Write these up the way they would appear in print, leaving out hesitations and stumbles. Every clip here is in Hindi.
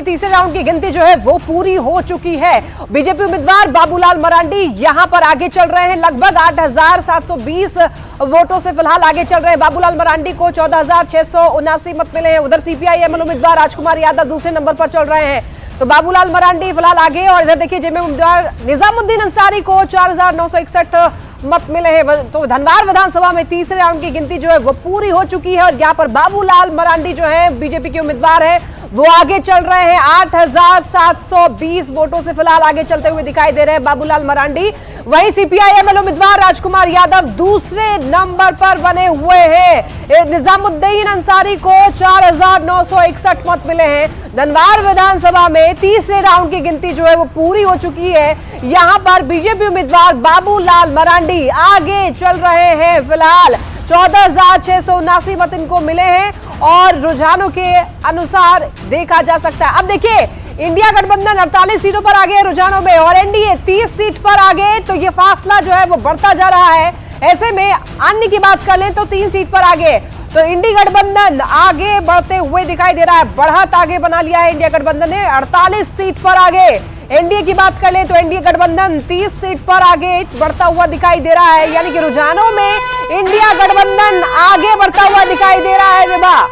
तीसरे राउंड की गिनती जो है वो पूरी हो चुकी है। बीजेपी उम्मीदवार बाबूलाल मरांडी यहां पर आगे चल रहे हैं, लगभग 8,720 वोटों से फिलहाल आगे चल रहे हैं। बाबूलाल मरांडी को 14,679 मत मिले हैं। उधर सीपीआई-एमएल उम्मीदवार राजकुमार यादव दूसरे नंबर पर चल रहे हैं, तो बाबूलाल मरांडी फिलहाल आगे। और इधर देखिए जेएमएम उम्मीदवार निजामुद्दीन अंसारी को 4,961 मत मिले हैं। तो धनवार विधानसभा में तीसरे राउंड की गिनती जो है वो पूरी हो चुकी है और यहाँ पर बाबूलाल मरांडी जो है बीजेपी के उम्मीदवार है वो आगे चल रहे हैं। 8,720 वोटों से फिलहाल आगे चलते हुए दिखाई दे रहे हैं बाबूलाल मरांडी। वहीं सीपीआई-एमएल उम्मीदवार राजकुमार यादव दूसरे नंबर पर बने हुए हैं। निजामुद्दीन अंसारी को 4,961 मत मिले हैं। धनवार विधानसभा में तीसरे राउंड की गिनती जो है वो पूरी हो चुकी है। यहां पर बीजेपी उम्मीदवार बाबूलाल मरांडी आगे चल रहे हैं। फिलहाल 14,679 मत इनको मिले हैं और रुझानों के अनुसार देखा जा सकता है। अब देखिए इंडिया गठबंधन 48 सीटों पर आगे है रुझानों में और एनडीए 30 सीट पर आगे, तो ये फासला जो है वो बढ़ता जा रहा है। ऐसे में अन्य की बात कर लें तो 3 सीट पर आगे, तो इंडिया गठबंधन आगे बढ़ते हुए दिखाई दे रहा है। बढ़त आगे बना लिया है इंडिया गठबंधन ने, 48 सीट पर आगे। एनडीए की बात कर लें तो एनडीए गठबंधन 30 सीट पर आगे बढ़ता हुआ दिखाई दे रहा है, यानी कि रुझानों में इंडिया गठबंधन आगे बढ़ता हुआ दिखाई दे रहा है। विभा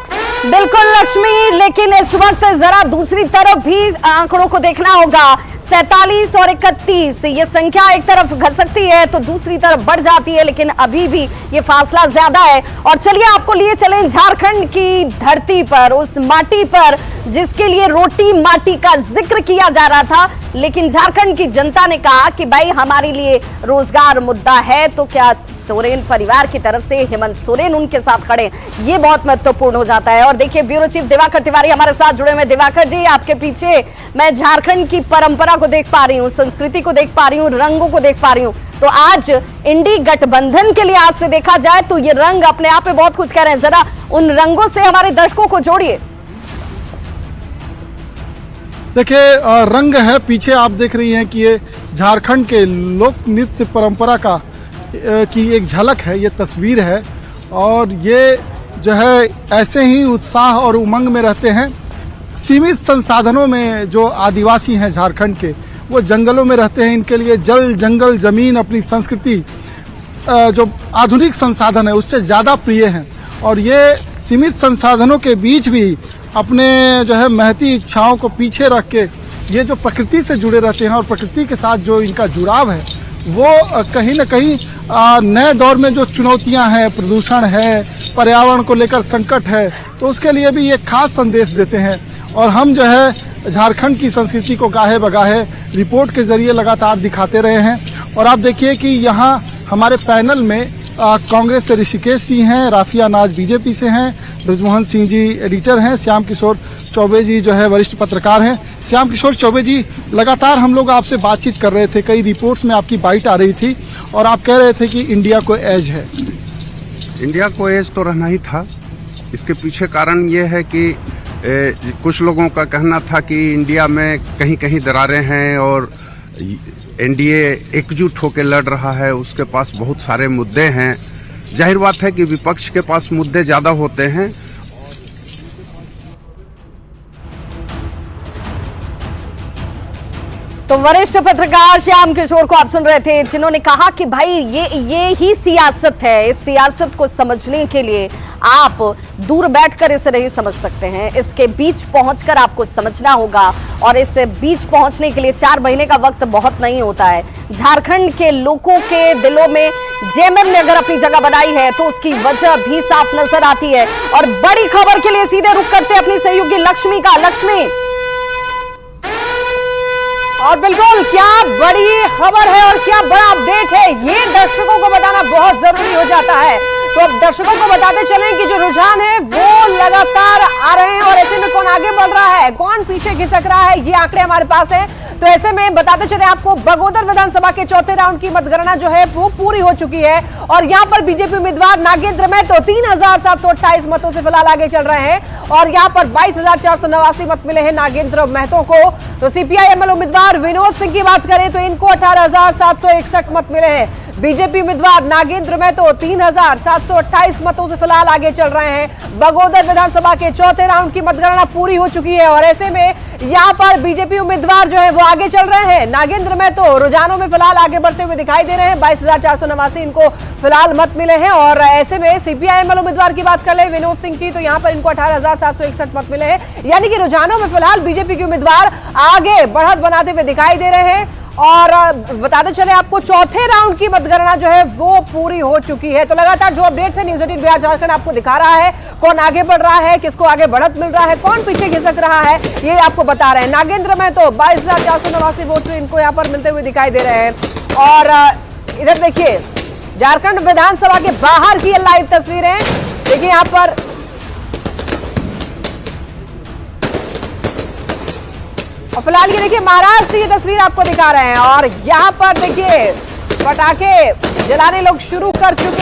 बिल्कुल लक्ष्मी, लेकिन इस वक्त जरा दूसरी तरफ भी आंकड़ों को देखना होगा। 47 और 31 ये संख्या एक तरफ घट सकती है तो दूसरी तरफ बढ़ जाती है, लेकिन अभी भी ये फासला ज्यादा है। और चलिए आपको लिए चलें झारखंड की धरती पर, उस माटी पर जिसके लिए रोटी माटी का जिक्र किया जा रहा था, लेकिन झारखंड की जनता ने कहा कि भाई हमारे लिए रोजगार मुद्दा है। तो क्या सोरेन परिवार की तरफ से हेमंत सोरेन उनके साथ खड़े, ये बहुत महत्वपूर्ण हो जाता है। और देखिए ब्यूरो चीफ दिवाकर तिवारी हमारे साथ जुड़े हुए। दिवाकर जी, आपके पीछे मैं झारखंड की परंपरा को देख पा रही हूँ, संस्कृति को देख पा रही हूँ, रंगों को देख पा रही हूँ। तो आज इंडी गठबंधन के लिए आज से देखा जाए तो ये रंग अपने आप में बहुत कुछ कह रहे हैं। जरा उन रंगों से हमारे दर्शकों को जोड़िए। देखिए रंग है, पीछे आप देख रही हैं कि ये झारखंड के लोक नृत्य परंपरा का की एक झलक है, ये तस्वीर है। और ये जो है ऐसे ही उत्साह और उमंग में रहते हैं। सीमित संसाधनों में जो आदिवासी हैं झारखंड के, वो जंगलों में रहते हैं। इनके लिए जल जंगल जमीन अपनी संस्कृति जो आधुनिक संसाधन है उससे ज़्यादा प्रिय हैं। और ये सीमित संसाधनों के बीच भी अपने जो है महती इच्छाओं को पीछे रख के ये जो प्रकृति से जुड़े रहते हैं और प्रकृति के साथ जो इनका जुड़ाव है वो कहीं ना कहीं नए दौर में जो चुनौतियां हैं, प्रदूषण है, पर्यावरण को लेकर संकट है, तो उसके लिए भी एक खास संदेश देते हैं। और हम जो है झारखंड की संस्कृति को गाहे बगाहे रिपोर्ट के जरिए लगातार दिखाते रहे हैं। और आप देखिए कि यहाँ हमारे पैनल में कांग्रेस से ऋषिकेश सिंह हैं, राफिया नाज बीजेपी से हैं, ब्रजमोहन सिंह जी एडिटर हैं, श्याम किशोर चौबे जी जो है वरिष्ठ पत्रकार हैं। श्याम किशोर चौबे जी, लगातार हम लोग आपसे बातचीत कर रहे थे, कई रिपोर्ट्स में आपकी बाइट आ रही थी और आप कह रहे थे कि इंडिया को एज है। इंडिया को एज तो रहना ही था। इसके पीछे कारण ये है कि कुछ लोगों का कहना था कि इंडिया में कहीं कहीं दरारें हैं और एनडीए एकजुट होकर लड़ रहा है, उसके पास बहुत सारे मुद्दे हैं। जाहिर बात है कि विपक्ष के पास मुद्दे ज़्यादा होते हैं। तो वरिष्ठ पत्रकार श्याम किशोर को आप सुन रहे थे, जिन्होंने कहा कि भाई ये ही सियासत है। इस सियासत को समझने के लिए आप दूर बैठकर इसे नहीं समझ सकते हैं, इसके बीच पहुंचकर आपको समझना होगा। और इस बीच पहुंचने के लिए 4 महीने का वक्त बहुत नहीं होता है। झारखंड के लोगों के दिलों में जेएमएम ने अगर अपनी जगह बनाई है तो उसकी वजह भी साफ नजर आती है। और बड़ी खबर के लिए सीधे रुख करते अपनी सहयोगी लक्ष्मी का। लक्ष्मी, और बिल्कुल क्या बड़ी खबर है और क्या बड़ा अपडेट है, ये दर्शकों को बताना बहुत जरूरी हो जाता है। तो अब दर्शकों को बताते चलें कि जो रुझान है वो लगातार आ रहे हैं और ऐसे में कौन आगे बढ़ रहा है, कौन पीछे खिसक रहा है, ये आंकड़े हमारे पास है। तो ऐसे में बताते चले आपको, बगोदर विधानसभा के चौथे राउंड की मतगणना जो है वो पूरी हो चुकी है और यहाँ पर बीजेपी उम्मीदवार नागेंद्र महतो 3,728 मतों से फिलहाल आगे चल रहे हैं और यहाँ पर 22,489 मत मिले हैं नागेंद्र महतो को। तो सीपीआई-एमएल उम्मीदवार विनोद सिंह की बात करें तो इनको 18,761 मत मिले हैं। बीजेपी उम्मीदवार नागेंद्र महतो 3,700 728 मतों से फिलहाल आगे चल रहे हैं। बगोदर विधानसभा के चौथे राउंड की मतगणना पूरी हो चुकी है और ऐसे में यहां पर बीजेपी उम्मीदवार जो है वो आगे चल रहे हैं। नागेंद्र में तो रुझानों में फिलहाल आगे बढ़ते हुए दिखाई दे रहे हैं। 22,489 इनको फिलहाल मत मिले हैं और ऐसे में सीपीआईएमएल उम्मीदवार की बात कर ले विनोद सिंह की, तो यहां पर इनको 18,761 मत मिले हैं। यानी कि रुझानों में फिलहाल बीजेपी के उम्मीदवार आगे बढ़त बनाते हुए दिखाई दे रहे हैं। और बताते चले आपको चौथे राउंड की मतगणना जो है वो पूरी हो चुकी है। तो लगातार जो अपडेट्स है न्यूज़ 18 बिहार झारखंड आपको दिखा रहा है, कौन आगे बढ़ रहा है, किसको आगे बढ़त मिल रहा है, कौन पीछे खिसक रहा है, ये आपको बता रहे हैं। नागेंद्र में तो 22,489 वोट इनको यहाँ पर मिलते हुए दिखाई दे रहे हैं। और इधर देखिए झारखंड विधानसभा के बाहर की लाइव तस्वीरें देखिए यहाँ पर। और फिलहाल ये देखिए महाराष्ट्र ये तस्वीर आपको दिखा रहे हैं और यहाँ पर देखिए पटाखे जलाने लोग शुरू कर चुके